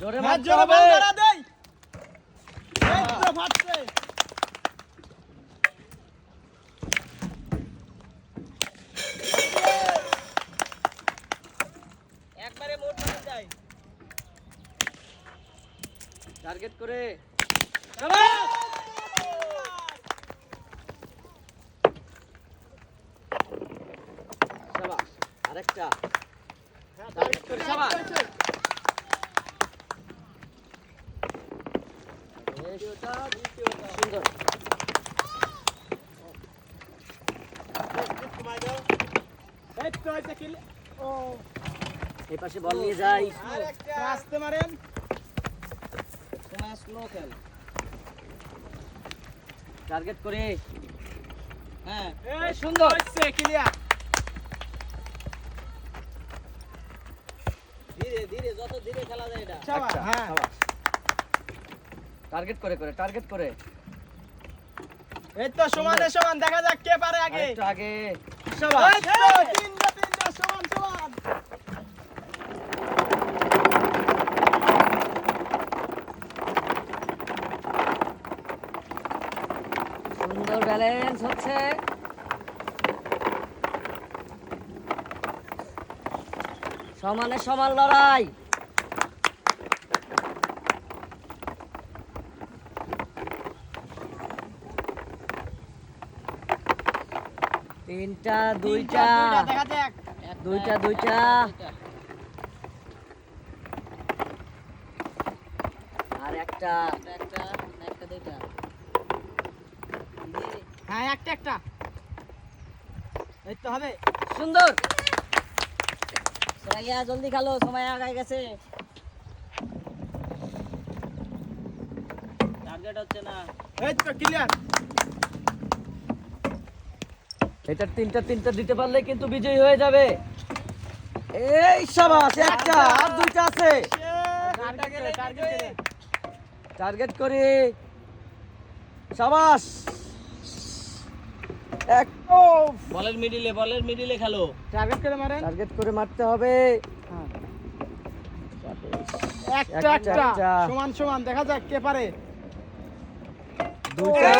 জোরে হ্যাঁ, মারতে জোরে হবে। বল ধরা দেই। এই তো ফাটছে। একবারে মোট মারা যায়। টার্গেট করে শাবাশ! শাবাশ আরেকটা হ্যাঁ, টার্গেট করে শাবাশ হয়েছে। সুন্দর এই তো হয়েছে কিল। ও, এই পাশে বল নিয়ে যাই আরেকটা। আসতে মারেন। স্লো খেল টার্গেট করে হ্যাঁ এই সুন্দর হয়েছে ক্লিয়ার। ধীরে ধীরে যত ধীরে খেলা যায় এটা শাবাশ, আচ্ছা, হ্যাঁ। শাবাশ। টার্গেট করে টার্গেট করে এই তো সমানে সমান, দেখা যাক কে পারে আগে। একটু আগে এই শাবাশ তো, তিনটা সমান সমান। সুন্দর ব্যালেন্স হচ্ছে সমানে সমান লড়াই তিনটা দুইটা দেখা যাক। দুইটা আর একটা দুইটা হ্যাঁ, একটা। এই তো হবে। সুন্দর সোমাইয়া জলদি খেলো সময় আগায় গেছে টার্গেট হচ্ছে না এই তো ক্লিয়ার। এটা তিনটা দিতে পারলে কিন্তু বিজয়ী হয়ে যাবে এই শাবাশ একটা আর দুইটা আছে টার্গেট করি শাবাশ এক বলের মিডিলে খেলো টার্গেট করে মারেন। টার্গেট করে মারতে হবে একটা একটা। সমান সমান, দেখা যাক কে পারে। দুইটা